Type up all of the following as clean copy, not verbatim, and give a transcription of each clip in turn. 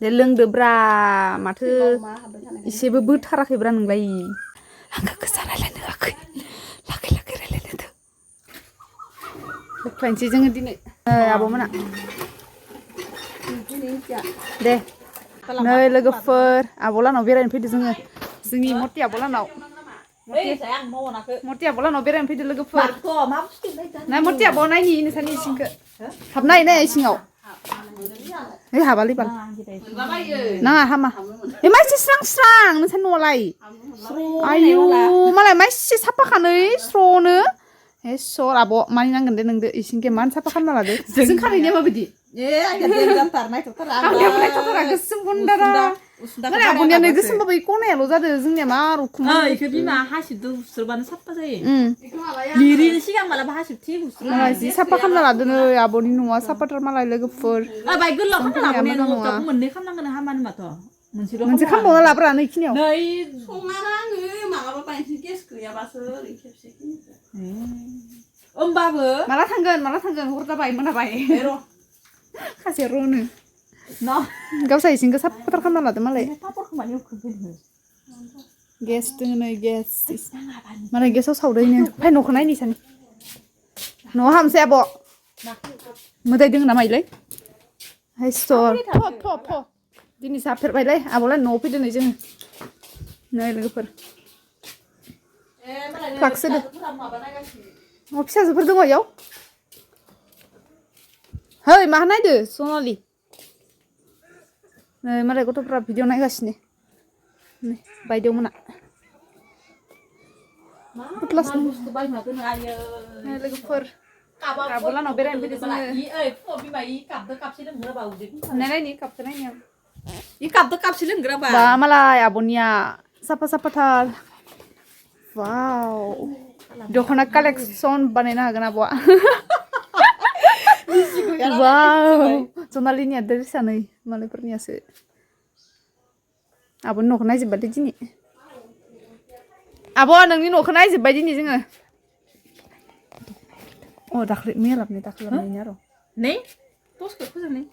दे लोंदोब्रा माथो एसेबो बोथाराखैब्रा नोंलाय आंखो गोसा रायलायनो होआखै लाखै लाखै रायलायनो होफायनोसै जोङो दिनै आब'मोना दे नै लोगोफोर आब'लानाव बेरायनो फैदो जोङो जोंनि मति आब'लानाव मति आब'लानाव बेरायनो फैदो लोगोफोर ना मति आब' नायनि नोंसानि इसिंखो हाबनाय नाय इसिङाव हे हाबालै बाल नाङा हामा ए माइसि स्रां स्रां नोंसा न'आलाय आयु मालाय माइसि साफाखानै स्र'नो हे सर आब' मानि नांगोन दे नोंदो इसिंखे मानो साफा खालामना लादो जों खानायनिया माबायदि गोसोम बुन्दारा माने आब'निया नै गोसोमबाबो इ खनायाल' जादो जोंनिया मा रुखुम इखो बिमा हासिबदो हुस्रोबानो साफा जायो लिरिनि सिगां मालाबा हासिबथि हुस्रो जि साफा खालामना लादो नै आब'नि न'आ साफाथार मालाय लोगोफोर बाय गोलाव खालामना लाबोनाया न'आव मोननै खालामनांगोन हामानो माथो मोनसे खालामबावना लाब्रा नै खिनियाव नै संनानै आङो मालाबा बायनोसै गेस गैयाबासो ओरैनो खेबसे होमबाबो माला थांगोन हर जाबाय मोनाबाय र' खासेया र'नो न' गावसा इसिंखौ साफाथार खालामना लादो मालाय पापरखौ मानि उखैदों गेस दोङो नै गेस मालाय गेसाव सावदों फै न'खौ नायनि सानि न'आव हाबनोसै आब' मोदाय दोङो नामा इलाय हाय सर फ दिनै जाफेरबायलै आब'लाय न'आव फैदो नै जोङो नै लोगोफोर फाक्सोदो फिसाजोफोर दङ इयाव है मा नायदो सनालि नै मालाय गथ'फ्रा भिडिअ नायगासिनो नै बायदेव मोना लोगोफोर आब'लानाव बेरायनो फैदो जोङो नायनि कापखौ नायनि आं इ कापदो कापसे लोंग्रा बा मालाय आब'निया साफा साफाथार वाव दख'ना कालेक्सन बानायनो हागोन आब'आ वाव जनालिनिया ड्रेसा नै मालायफोरनियासो आब'नि न'खौ नायजोब्बाय दिनै आब' नोंनि न'खौ नायजोब्बाय दिनै जोङो अ दाख्लै मैया लाबोनायनि आरो नै टसखौ फोजोंनाय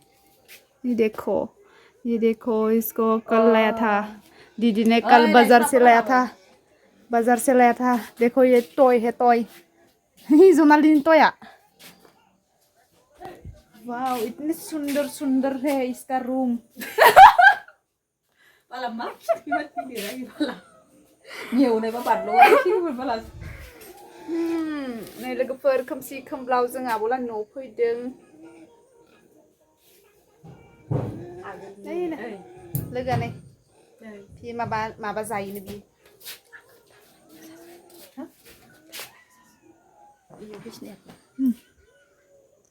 ये देखो इसको कल लाया था दीदी ने कल बाजार से लाया था देखो ये टॉय है टॉय जोनालिनी टॉया वाव इतने सुंदर सुंदर है इसका रूम बाला मा नेवनायबा बारल' बाला नै लोगोफोर खोमसि खोमब्लाव जों आब'लानि न'आव फैदों लोगोआ नै बि माबा जायोनो बि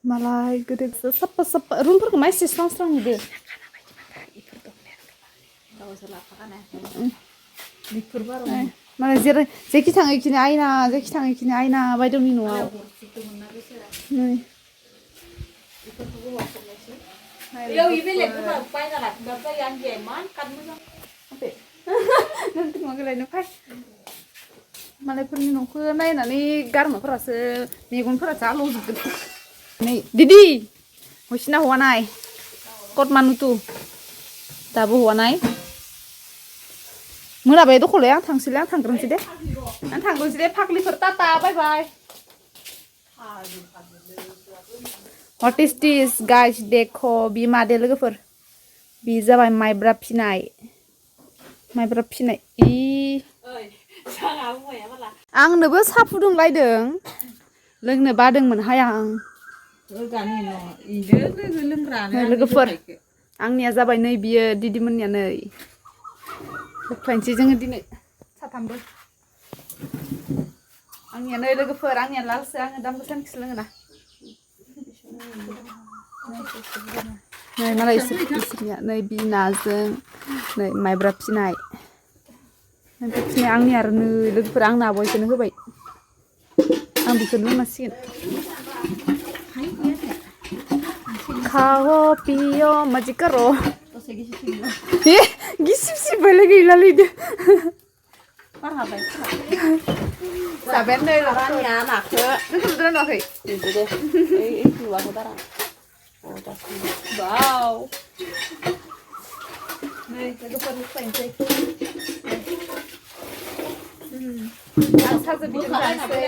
मालाय गोदो साफा साफा रुमफोरखौ मा एसे स्रां स्रां नुदो माने जेखि थाङो इखिनि आयना बायदेवनि न'आव मालायफोरनि न'खौ नायनानै गारमाफोरासो मेगनफोरासो आलौजोबगोन नै दिदी हसिना हौवा नाय कटमानुतु दाबो हौवा नाय मोनाबाय दख'लाय आं थांग्रोनोसै दे फाग्लिफोर tata bye bye What is this guys देखो बि मादे लोगोफोर बि जाबाय माइब्रा फिनाय इ आंनोबो साहा फुदुंलायदों लोंनो बादोंमोनहाय आं लोगोफोर आंनिया जाबाय नै बियो दिदिमोननिया नै होख्लायनोसै जोङो दिनै साथामबो आंनिया नै लोगोफोर आंनिया लालसो आङो दाम गोसानिखौसो लोङोना नै मालाय इसोरनिया नै बिनाजों नै माइब्रा फिनाय आंनि आरो नै लोगोफोर आंनो आब' इखौनो होबाय आं बेखौनो लोंनांसिगोन खाओ पियो मजे करो गिसिबलाय गैलालै जाबायानो नै रानिया नाखौ दोनथ'दो नुवाखै नुवाखै बारा वाव Này, लोगोफोर मोसानोसै आं साजों बिदिनो जानोसै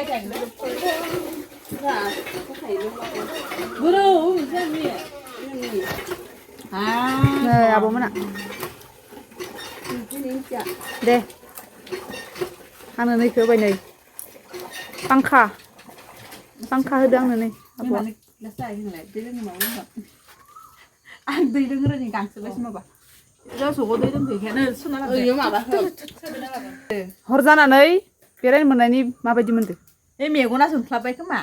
Bro, jangan ni. नै आब'मोना दे आंनो नैखौ होबाय नै पांखा होदो आंनो नै आब'आ Ang दै लोंनो रोङि गांसोल'सो माबा जौसोखौ दै लोंफैखायानो सुना लांदो हर जानानै बेरायनो मोननायनि माबायदि मोनदो ए मेगना जोंख्लाबबाय खोमा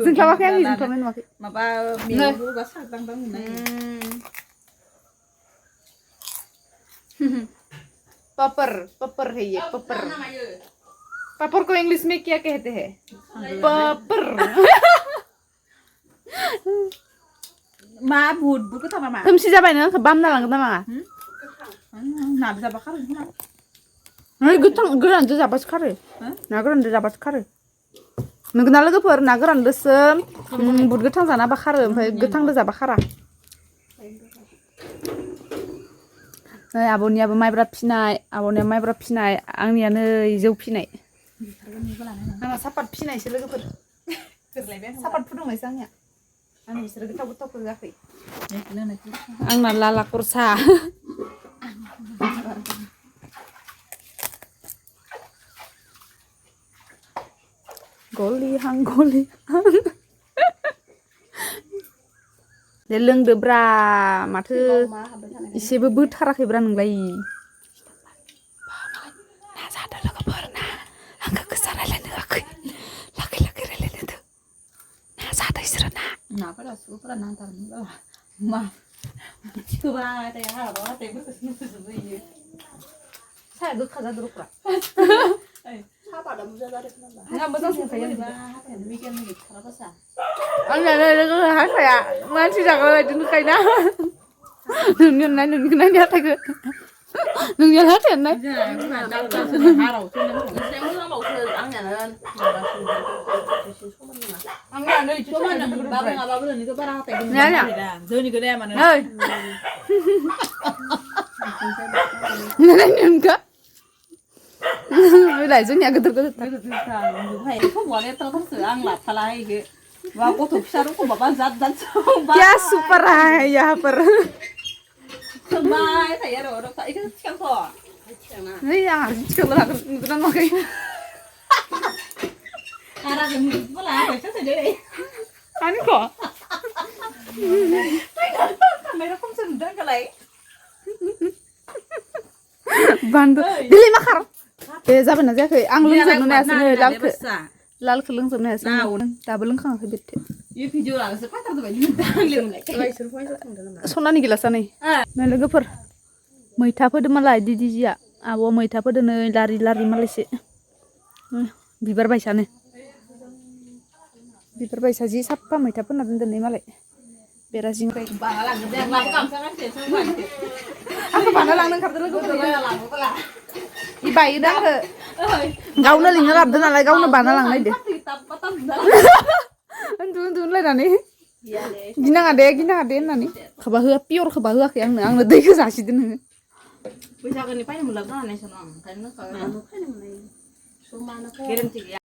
जोंख्लाबाखै आंनि जोंख्लाबनाय नुवाखै माबा मेगनखौ बा साग्रांदां नुनाय पपर है ये पपर को इंग्लिश में क्या कहते हैं पपर मा बुद बुद गोथाव नामा खोमसि जाबाय नों बामना लांगोन नामा नाबो जाबा खारो खोमा नै गोथां गोरानजों जाबासो खारो ना गोरानजों जाबासो खारो नोंगोना लोगोफोर ना गोरानदोसो बुद गोथां जाना खारो ओमफ्राय गोथांदो जाबा खारा नै आब'नियाबो माइब्रा फिनाय आंनिया नै जौ फिनाय आंना सापात फिनायसो लोगोफोर सापात फुदुंनायसो आंनिया आंनि बिसोरो गोथावखौ होआखै आंना लाला खरसा गलिहां दे लोंदोब्रा माथो इसेबो बोथाराखैब्रा नोंलाय ना जादो लोगोफोर ना आंखौ गोसा रायलायनो होआखै लाखै रायलायनो ना जादो इसोरो ना नाफोरा सुफोरा नांथारमोन मा खोबाय थायो हाराबा हाथायफोरखौ नुजोबोयो साया गोखा जादोरफ्रा सापाता बुरजा जादों खोमा ना मोजां संखायो हाथायानो बिगियाननि गैथाराबासा आंना लोगो हाथाया मानसि जाग्रा बायदि नुखायोना नोंनि नायनि हाथायखौ नोंनि हाथायानो नाय Lại जोंनिया गोदोर क्या सुपर है यहाँ पर नहीं यार चिकन लगा नुदरा मगे ani kok मेरा कम से कम कलाई bantu dili makar जाबाय ना जायाखै आं लोंजोबनो हायासै नै लालखौ लोंजोबनो हायासै दाबो लोंखाङाखै बेथे इ भिडिअ लागासो फाटारदो बायदि मोनदों सनानि गिलासा नै लोगोफोर मैथा फोदो मालाय दिदिजिया आब'आ मैथा फोदो नै लारि मालायसो बिबार बायसा जि साफा मैथा फोना दोनदो नै मालाय बेराजिं बाना लांगोन दे आंबो गामसा गांसे सोंबानोसै आंखौ बाना लांनो ओंखारदो लोगोफोर इ बायोदा आंखो गावनो लिंनो लाबोदो नालाय गावनो बाना लांनो नायदो उन्दुलायनानै गिनाङा दे होननानै खोबा होआ पियर खोबा होआखै आंनो दैखौ जासिदो नोङो बैसागोनि फायनो मोनलाबनो हानाय सानो आं ओंखायनो फैनो मोननाय गेरेन्टि गैया